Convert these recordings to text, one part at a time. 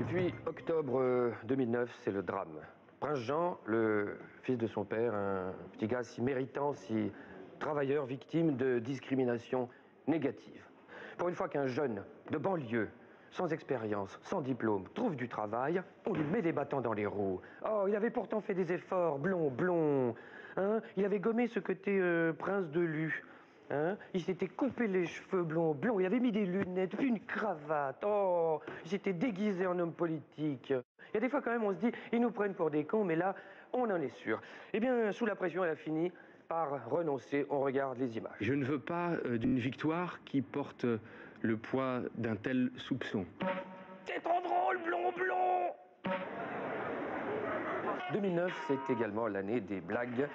Et puis, octobre 2009, c'est le drame. Prince Jean, le fils de son père, un petit gars si méritant, si travailleur, victime de discrimination négative. Pour une fois qu'un jeune de banlieue, sans expérience, sans diplôme, trouve du travail, on lui met des bâtons dans les roues. Oh, il avait pourtant fait des efforts, blond. Hein, il avait gommé ce côté prince de Lu. Hein, il s'était coupé les cheveux blond. Il avait mis des lunettes, puis une cravate. Oh, il s'était déguisé en homme politique. Il y a des fois quand même, on se dit, ils nous prennent pour des cons, mais là, on en est sûr. Eh bien, sous la pression, elle a fini par renoncer. On regarde les images. Je ne veux pas d'une victoire qui porte le poids d'un tel soupçon. C'est trop drôle, blond. 2009, c'est également l'année des blagues.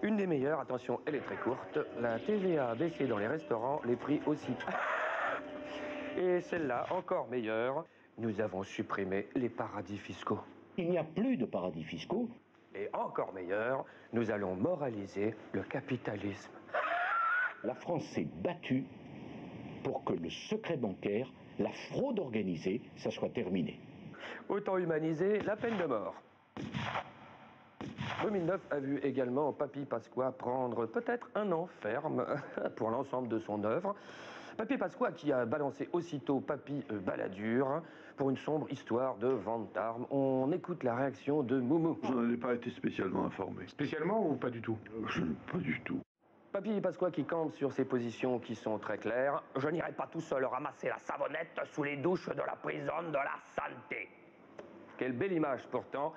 Une des meilleures, attention, elle est très courte. La TVA a baissé dans les restaurants, les prix aussi. Et celle-là, encore meilleure, nous avons supprimé les paradis fiscaux. Il n'y a plus de paradis fiscaux. Et encore meilleur, nous allons moraliser le capitalisme. La France s'est battue pour que le secret bancaire, la fraude organisée, ça soit terminé. Autant humaniser la peine de mort. 2009 a vu également Papy Pasqua prendre peut-être un an ferme pour l'ensemble de son œuvre. Papy Pasqua qui a balancé aussitôt Papy Balladur pour une sombre histoire de vente d'armes. On écoute la réaction de Moumou. Je n'en ai pas été spécialement informé. Spécialement ou pas du tout? Pas du tout. Papy Pasqua qui campe sur ses positions qui sont très claires. Je n'irai pas tout seul ramasser la savonnette sous les douches de la prison de la santé. Quelle belle image pourtant.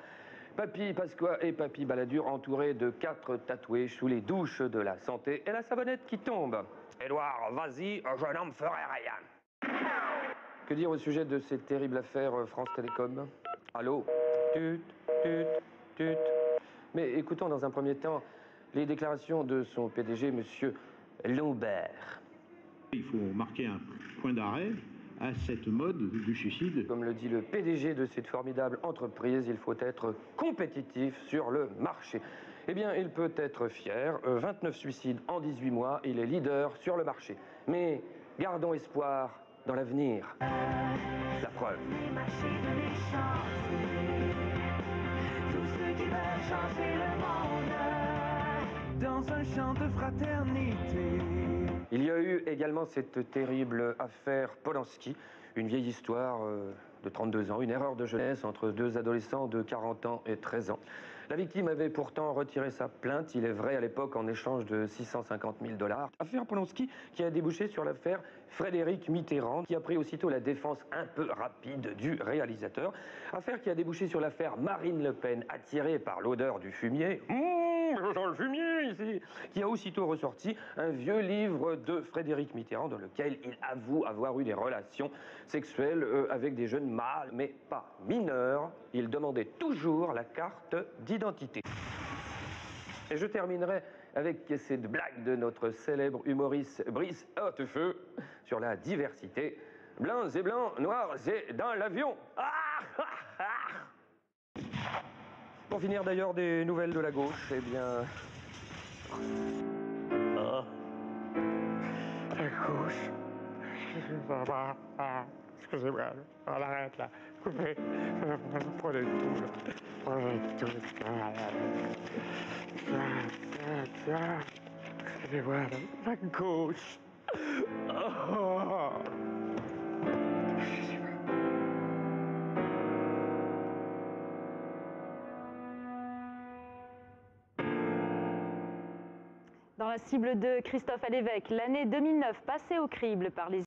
Papy Pasqua et Papy Balladur entourés de 4 tatoués sous les douches de la santé et la savonnette qui tombe. Édouard, vas-y, je n'en ferai rien. Que dire au sujet de cette terrible affaire France Télécom? Allô? Tut. Mais écoutons dans un premier temps les déclarations de son PDG, monsieur Lombert. Il faut marquer un point d'arrêt à cette mode du suicide. Comme le dit le PDG de cette formidable entreprise, il faut être compétitif sur le marché. Eh bien, il peut être fier. 29 suicides en 18 mois, il est leader sur le marché. Mais gardons espoir dans l'avenir. La preuve. Dans un champ de fraternité. Il y a eu également cette terrible affaire Polanski, une vieille histoire de 32 ans, une erreur de jeunesse entre 2 adolescents de 40 ans et 13 ans. La victime avait pourtant retiré sa plainte, il est vrai, à l'époque, en échange de 650 000 $. Affaire Polanski qui a débouché sur l'affaire Frédéric Mitterrand, qui a pris aussitôt la défense un peu rapide du réalisateur. Affaire qui a débouché sur l'affaire Marine Le Pen, attirée par l'odeur du fumier. Je sens le fumier ici. Qui a aussitôt ressorti un vieux livre de Frédéric Mitterrand dans lequel il avoue avoir eu des relations sexuelles avec des jeunes mâles, mais pas mineurs. Il demandait toujours la carte d'identité. Et je terminerai avec cette blague de notre célèbre humoriste Brice Hortefeux sur la diversité. Blancs et blancs, noirs et dans l'avion. Pour finir d'ailleurs des nouvelles de la gauche, eh bien... La gauche. Excusez-moi, on arrête là. Coupez. Prenez tout là. Prenez tout. Excusez-moi, la gauche. Oh. Dans la cible de Christophe Alévèque, l'année 2009 passée au crible par les